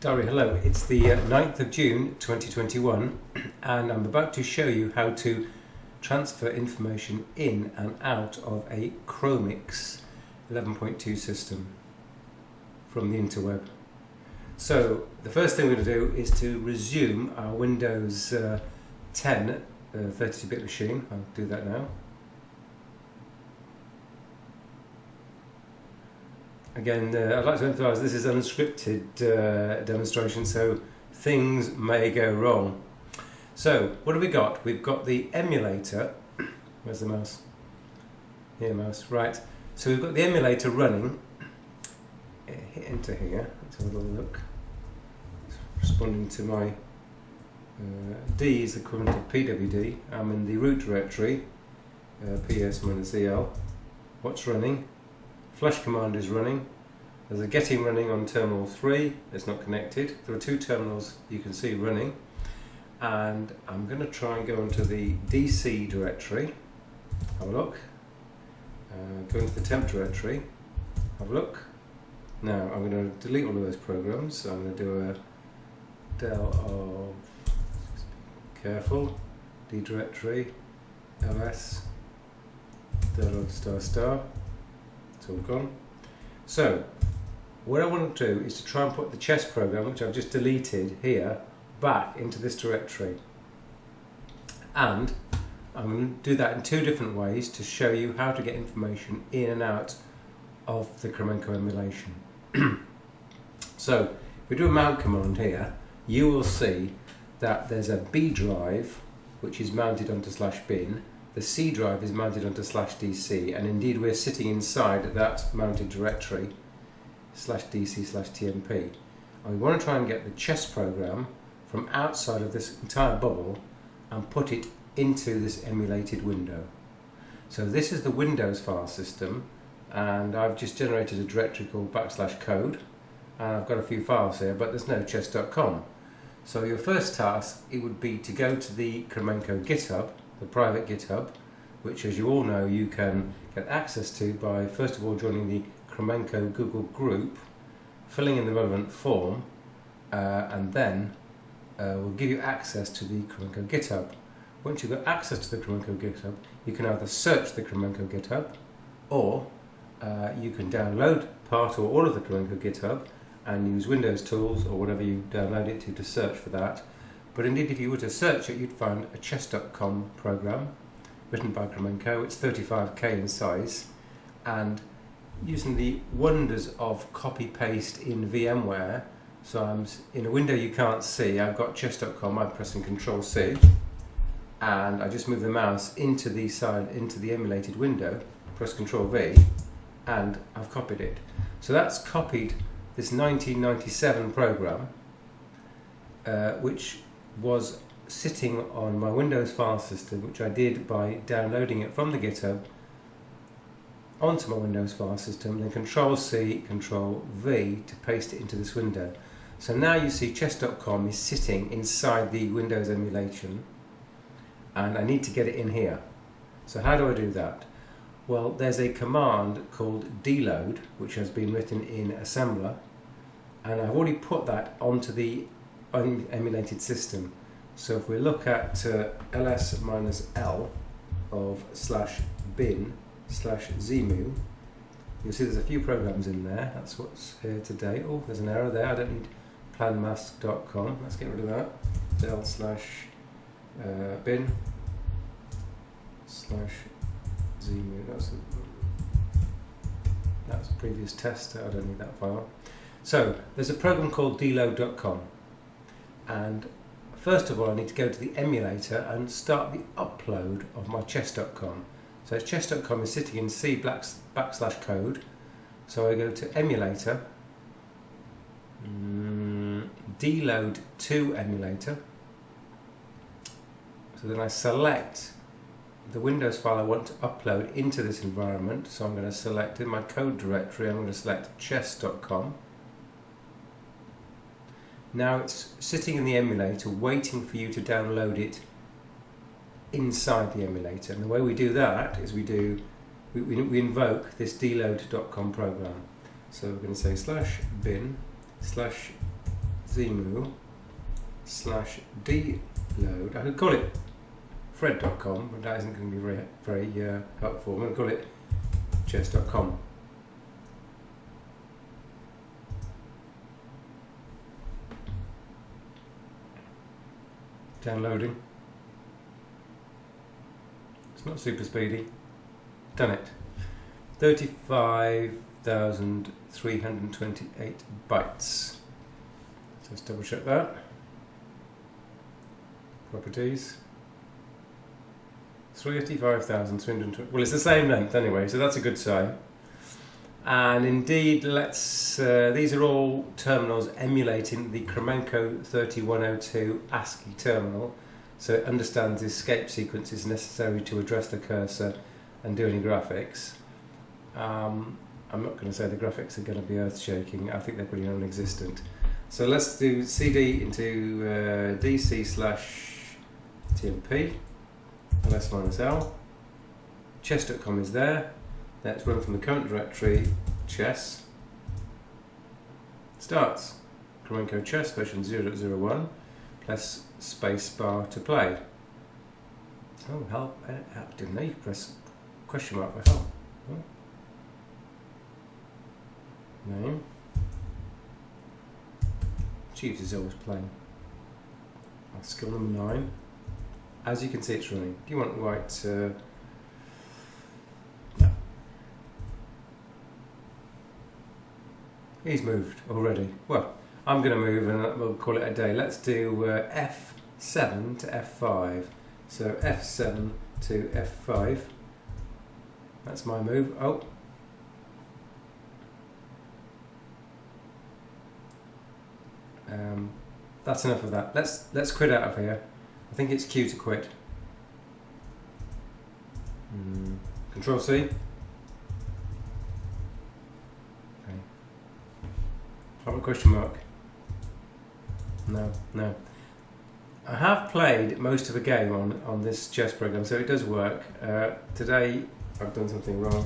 Diary, hello. It's the 9th of June 2021 and I'm about to show you how to transfer information in and out of a Cromix 11.2 system from the interweb. So the first thing we're going to do is to resume our Windows 10 32-bit machine. I'll do that now. Again, I'd like to emphasise this is an unscripted demonstration, so things may go wrong. So, what have we got? We've got the emulator. Where's the mouse? Here, mouse. Right. So we've got the emulator running. Hit enter here. Let's have a little look. It's responding to my D is the equivalent of pwd. I'm in the root directory, ps-el. What's running? Flash command is running. There's a getting running on terminal 3. It's not connected. There are two terminals you can see running. And I'm going to try and go into the DC directory. Have a look. Go into the temp directory. Have a look. Now I'm going to delete all of those programs. So I'm going to do a del of, careful, D directory, ls, del of ***. It's all gone. So what I want to do is to try and put the chess program, which I've just deleted here, back into this directory. And I'm going to do that in two different ways to show you how to get information in and out of the Cromemco emulation. So if we do a mount command here, you will see that there's a B drive which is mounted onto /bin. The C drive is mounted onto /dc, and indeed we're sitting inside that mounted directory /dc/tmp. And we want to try and get the chess program from outside of this entire bubble and put it into this emulated window. So this is the Windows file system, and I've just generated a directory called /code, and I've got a few files here, but there's no chess.com. So your first task, it would be to go to the Cromemco GitHub, the private GitHub, which, as you all know, you can get access to by first of all joining the Cromemco Google group, filling in the relevant form, and then we'll give you access to the Cromemco GitHub. Once you've got access to the Cromemco GitHub, you can either search the Cromemco GitHub, or you can download part or all of the Cromemco GitHub and use Windows tools or whatever you download it to search for that. But indeed, if you were to search it, you'd find a chess.com program written by Cromemco. It's 35k in size, and using the wonders of copy-paste in VMware, so I'm in a window you can't see, I've got chess.com, I'm pressing Ctrl-C, and I just move the mouse into the emulated window, press Ctrl-V, and I've copied it. So that's copied this 1997 program, which was sitting on my Windows file system, which I did by downloading it from the GitHub onto my Windows file system, then Ctrl-C, Ctrl-V to paste it into this window. So now you see chess.com is sitting inside the Windows emulation, and I need to get it in here. So how do I do that? Well, there's a command called deload, which has been written in assembler, and I've already put that onto the emulated system. So if we look at ls-l of /bin/ZEMU, you'll see there's a few programs in there. That's what's here today. Oh, there's an error there. I don't need planmask.com. Let's get rid of that. del/bin/ZEMU. That's a previous test. I don't need that file. So there's a program called deload.com, and first of all I need to go to the emulator and start the upload of my chess.com. So chess.com is sitting in C /code, so I go to emulator, deload to emulator, so then I select the Windows file I want to upload into this environment. So I'm going to select in my code directory, I'm going to select chess.com. Now it's sitting in the emulator waiting for you to download it inside the emulator, and the way we do that is we invoke this deload.com program. So we're going to say /bin/ZEMU ZEMU /dload. I could call it fred.com, but that isn't going to be very helpful. I'm going to call it chess.com. Downloading. It's not super speedy. Done it. 35,328 bytes. So let's double check that. Properties. 35,320. Well, it's the same length anyway, so that's a good sign. And indeed, let's. These are all terminals emulating the Cromemco 3102 ASCII terminal, so it understands the escape sequences necessary to address the cursor and do any graphics. I'm not going to say the graphics are going to be earth-shaking. I think they're pretty non-existent. So let's do cd into dc/tmp ls-l. Chess.com is there. Let's run from the current directory chess. Starts. Cromemco chess version 0.01 plus spacebar to play. Oh, help! Didn't know you press question mark for help. Oh. Name. Chiefs is always playing. Skill number 9. As you can see, it's running. Do you want white? No. He's moved already. Well, I'm going to move and we'll call it a day. Let's do F7 to F5. So F7 to F5. That's my move. Oh. That's enough of that. Let's quit out of here. I think it's Q to quit. Control C. Okay. Have a question mark. No. I have played most of the game on this chess program, so it does work. Today I've done something wrong.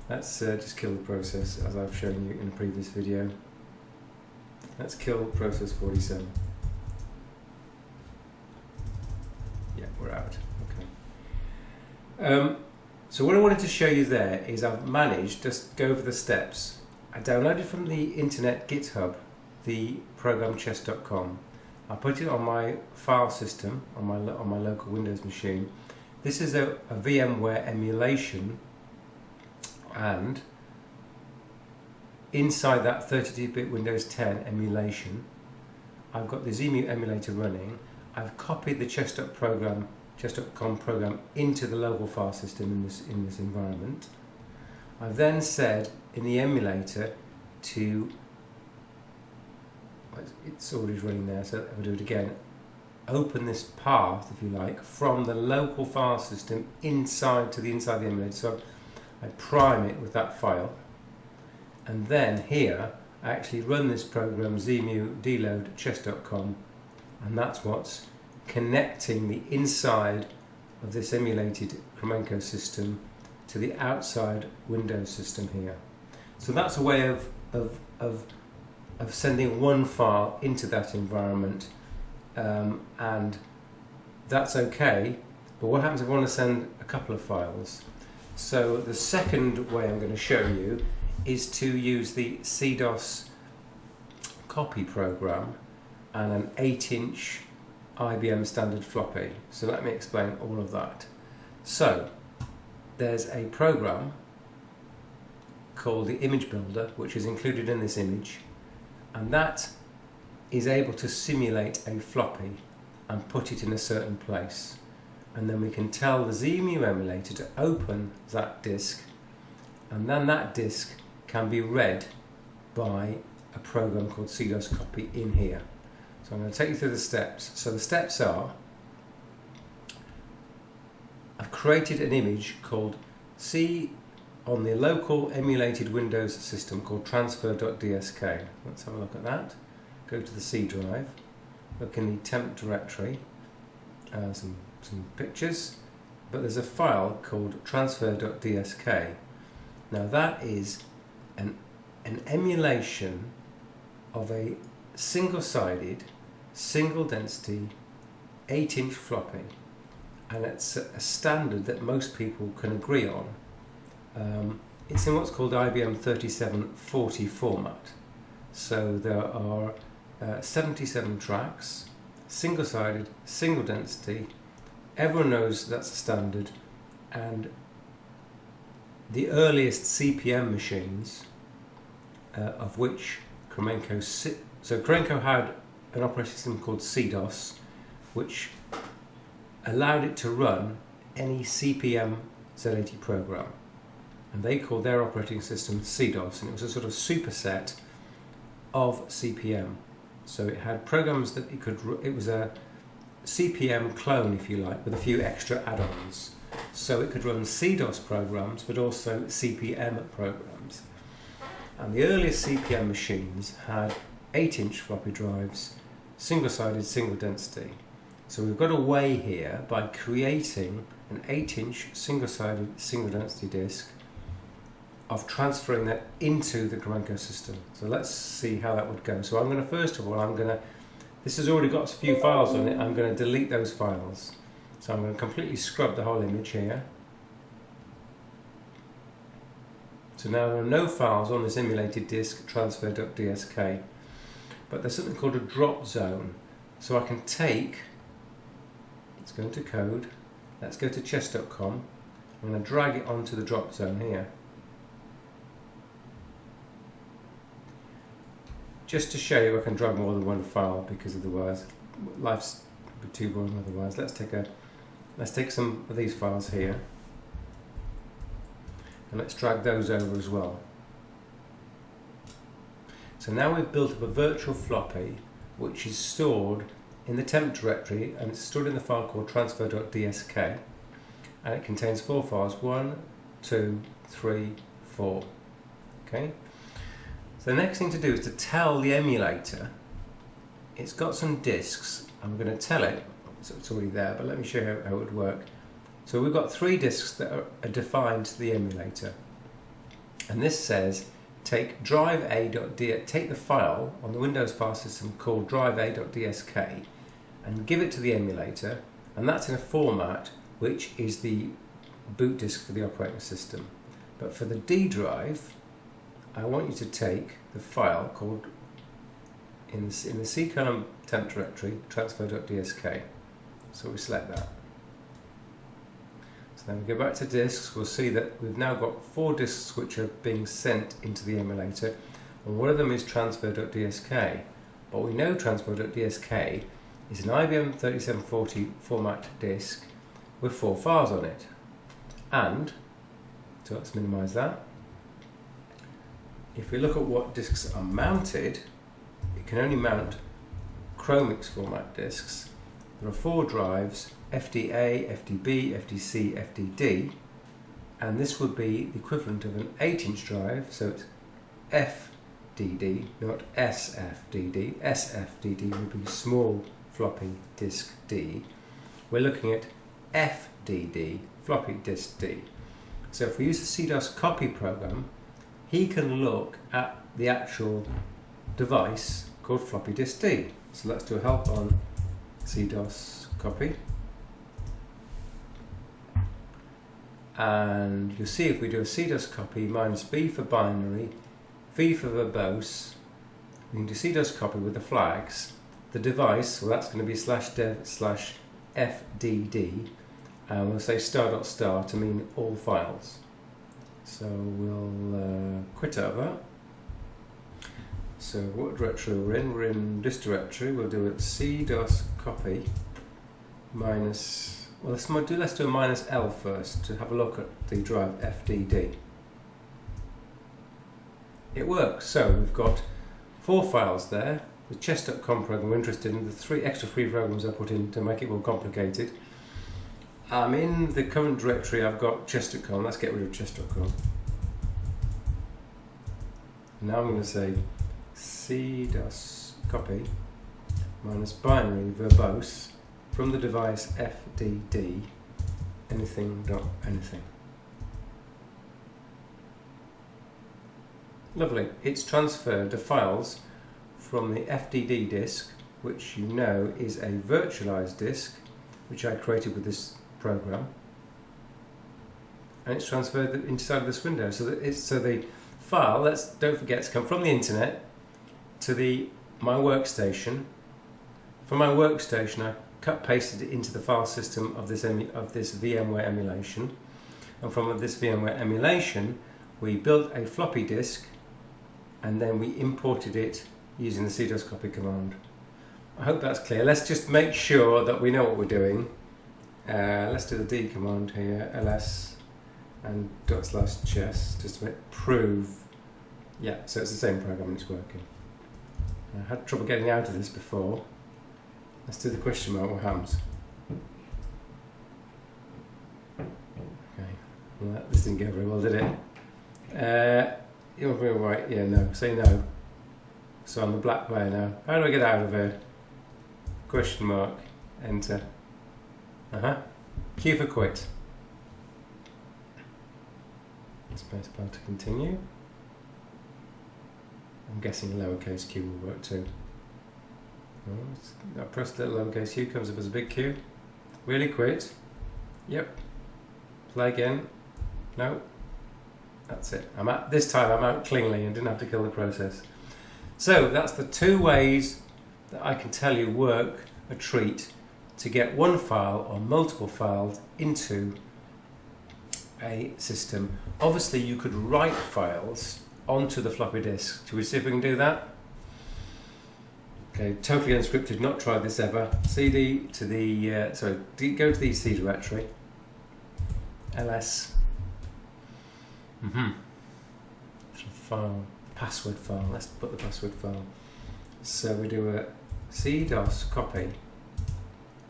Let's just kill the process as I've shown you in a previous video. Let's kill process 47. Yeah, we're out. Okay. So what I wanted to show you there is I've managed, just go over the steps. I downloaded from the internet GitHub the program chess.com. I put it on my file system on my local Windows machine. This is a VMware emulation, and inside that 32-bit Windows 10 emulation, I've got the ZEMU emulator running. I've copied the chess.com program into the local file system in this environment. I've then said in the emulator to, it's already running there, so I'll do it again. Open this path, if you like, from the local file system inside the emulator. So I prime it with that file. And then here, I actually run this program ZEMU dload chess.com, and that's what's connecting the inside of this emulated Cromemco system to the outside Windows system here. So that's a way of sending one file into that environment, and that's okay. But what happens if I want to send a couple of files? So the second way I'm going to show you is to use the CDOS copy program and an 8-inch IBM standard floppy. So let me explain all of that. So there's a program called the image builder, which is included in this image, and that is able to simulate a floppy and put it in a certain place, and then we can tell the ZEMU emulator to open that disk, and then that disk can be read by a program called CDOS copy in here. So I'm going to take you through the steps. So the steps are, I've created an image called C on the local emulated Windows system called transfer.dsk. Let's have a look at that. Go to the C drive, look in the temp directory, some pictures, but there's a file called transfer.dsk. Now that is an emulation of a single-sided, single density, 8-inch floppy, and it's a standard that most people can agree on. It's in what's called IBM 3740 format. So there are 77 tracks, single-sided, single density. Everyone knows that's a standard, and the earliest CPM machines, of which Cromemco so Cromemco had an operating system called CDOS, which allowed it to run any CPM Z80 program, and they called their operating system CDOS, and it was a sort of superset of CPM. So it had programs that it was a CPM clone, if you like, with a few extra add-ons. So it could run CDOS programs, but also CPM programs. And the earliest CPM machines had 8-inch floppy drives, single-sided, single density. So we've got a way here by creating an 8-inch single-sided, single density disk of transferring that into the Cromemco system. So let's see how that would go. So I'm going to, first of all, this has already got a few files on it, I'm going to delete those files. So I'm going to completely scrub the whole image here. So now there are no files on this emulated disk transfer.dsk, but there's something called a drop zone. So I can take, let's go into code, let's go to chess.com, I'm going to drag it onto the drop zone here. Just to show you I can drag more than one file, because otherwise life's a bit too boring otherwise. Let's take some of these files here, and let's drag those over as well. So now we've built up a virtual floppy which is stored in the temp directory, and it's stored in the file called transfer.dsk, and it contains 4 files, 1, 2, 3, 4. Okay. So the next thing to do is to tell the emulator it's got some disks. I'm going to tell it, so it's already there, but let me show you how it would work. So we've got 3 disks that are defined to the emulator, and this says take take the file on the Windows file system called drive.a.dsk and give it to the emulator, and that's in a format which is the boot disk for the operating system. But for the D drive, I want you to take the file called in the C column temp directory transfer.dsk. So we select that. So then we go back to disks. We'll see that we've now got 4 disks which are being sent into the emulator, and one of them is transfer.dsk. But we know transfer.dsk is an IBM 3740 format disk with 4 files on it. And so let's minimize that. If we look at what disks are mounted, it can only mount Cromix format disks. There are 4 drives, FDA, FDB, FDC, FDD, and this would be the equivalent of an 8-inch drive, so it's FDD, not SFDD. SFDD would be small floppy disk D. We're looking at FDD, floppy disk D. So if we use the CDOS copy program, he can look at the actual device called floppy disk D. So let's do a help on CDOS copy. And you'll see if we do a CDOS copy minus B for binary, V for verbose, we can do CDOS copy with the flags. The device, well, that's going to be /dev/fdd, and we'll say star.star to mean all files. So we'll quit out of that. So what directory we're in? We're in this directory. We'll do it CDOS copy minus, well, let's do a minus L first to have a look at the drive FDD. It works. So we've got 4 files there. The chess.com program we're interested in, the 3 extra free programs I put in to make it more complicated. In the current directory I've got chess.com. Let's get rid of chess.com. Now I'm going to say CDOS copy minus binary verbose from the device FDD anything.anything. Lovely. It's transferred the files from the FDD disk, which you know is a virtualized disk, which I created with this program, and it's transferred inside this window. So that the file, don't forget, to come from the internet to my workstation. From my workstation, I pasted it into the file system of this VMware emulation, and from this VMware emulation, we built a floppy disk, and then we imported it using the cdos copy command. I hope that's clear. Let's just make sure that we know what we're doing. Let's do the D command here, ls and /chess, just to prove. Yeah, so it's the same program and it's working. I had trouble getting out of this before. Let's do the question mark, what happens? Okay, well, this didn't go very well, did it? You're very right, yeah, no, say no. So I'm the black player now. How do I get out of here? Question mark, enter. Q for quit. Spacebar to continue. I'm guessing lowercase q will work too. I press the lowercase q, comes up as a big Q. Really quit. Yep. Play again. No. That's it. This time I'm out cleanly and didn't have to kill the process. So that's the two ways that I can tell you work a treat to get one file or multiple files into a system. Obviously you could write files onto the floppy disk. Shall we see if we can do that? Okay, totally unscripted, not tried this ever. CD to the, go to the C directory. ls. File, password file, let's put the password file. So we do a cdos copy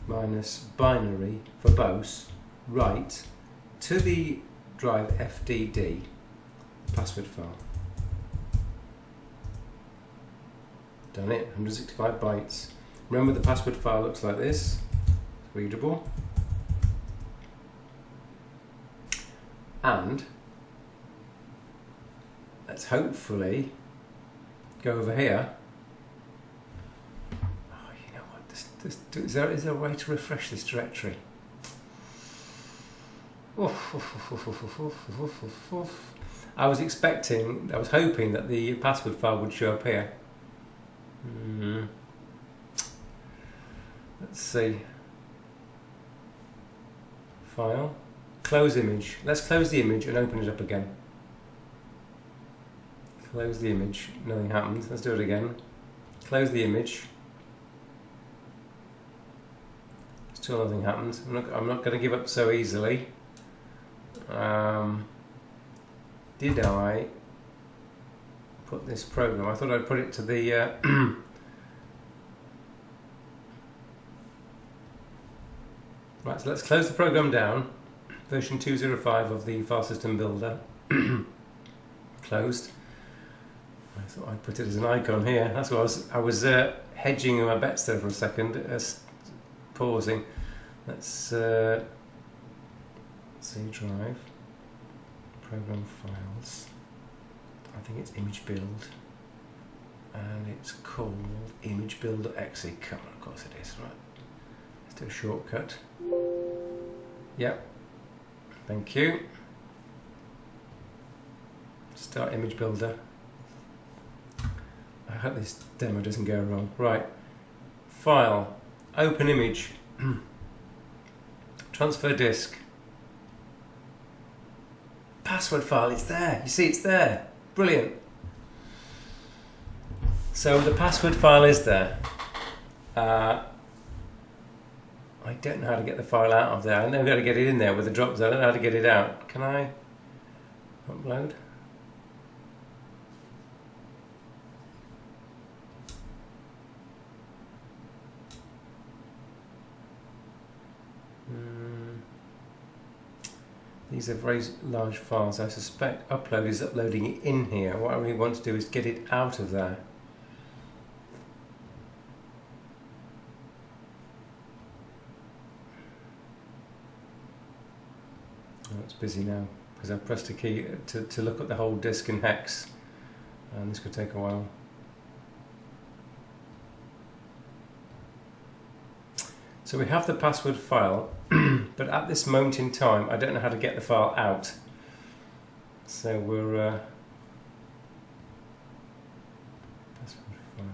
minus binary for both, write to the drive FDD password file. Done it, 165 bytes. Remember the password file looks like this, it's readable. And let's hopefully go over here. Oh, you know what? Is there a way to refresh this directory? I was hoping that the password file would show up here. Let's see. File. Close image. Let's close the image and open it up again. Close the image. Nothing happened. Let's do it again. Close the image. Still nothing happened. I'm not going to give up so easily. Did I put this program? I thought I'd put it to the right, so let's close the program down. Version 2.05 of the file system builder. Closed. I thought I'd put it as an icon here. That's what I was hedging my bets there for a second, pausing. Let's C drive, program files. I think it's image build, and it's called image build.exe. Come on, of course it is. Right. Let's do a shortcut. Yep. Thank you. Start image builder. I hope this demo doesn't go wrong. Right. File. Open image. Transfer disk. Password file. It's there. You see, it's there. Brilliant. So the password file is there. I don't know how to get the file out of there. I know how to get it in there with the drops. I don't know how to get it out. Can I upload? These are very large files. I suspect upload is uploading it in here. What I really want to do is get it out of there. Oh, it's busy now because I've pressed a key to look at the whole disk in hex, and this could take a while. So we have the password file, but at this moment in time I don't know how to get the file out. So we're password file.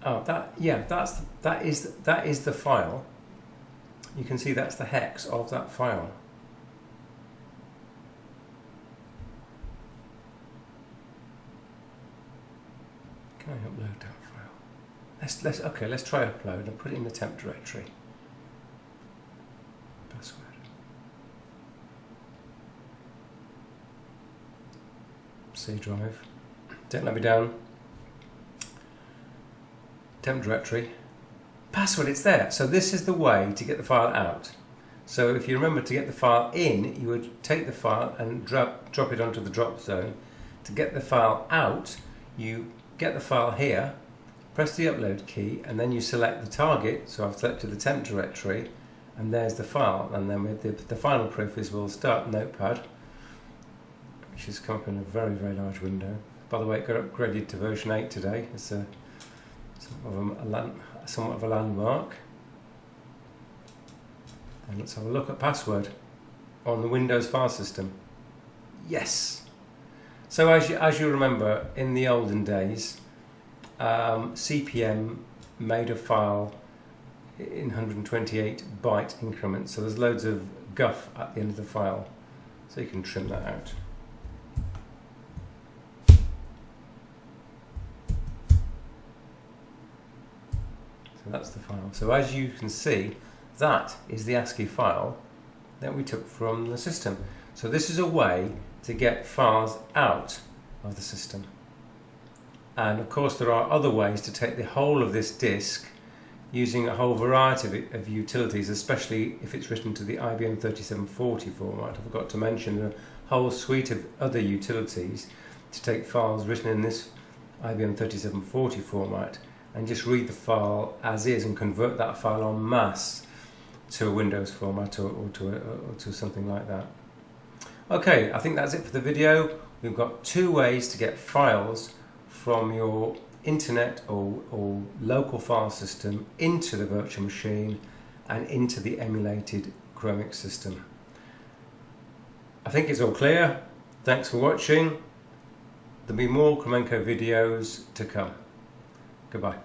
Oh, that is the file. You can see that's the hex of that file. Can I upload that file? Let's try upload and put it in the temp directory. Password. C drive. Don't let me down. Temp directory. Password, it's there. So this is the way to get the file out. So if you remember, to get the file in, you would take the file and drop it onto the drop zone. To get the file out, you get the file here, press the upload key, and then you select the target. So I've selected the temp directory, and there's the file. And then with the final proof is we'll start Notepad, which has come up in a very, very large window. By the way, it got upgraded to version 8 today. It's somewhat of a landmark. And let's have a look at password on the Windows file system. Yes. So as you remember, in the olden days, CPM made a file in 128 byte increments. So there's loads of guff at the end of the file. So you can trim that out. So that's the file. So as you can see, that is the ASCII file that we took from the system. So this is a way to get files out of the system. And of course there are other ways to take the whole of this disk using a whole variety of utilities, especially if it's written to the IBM 3740 format. I forgot to mention a whole suite of other utilities to take files written in this IBM 3740 format and just read the file as is and convert that file en masse to a Windows format or to something like that. Okay, I think that's it for the video. We've got two ways to get files from your internet or local file system into the virtual machine and into the emulated Cromix system. I think it's all clear. Thanks for watching. There'll be more Cromemco videos to come. Goodbye.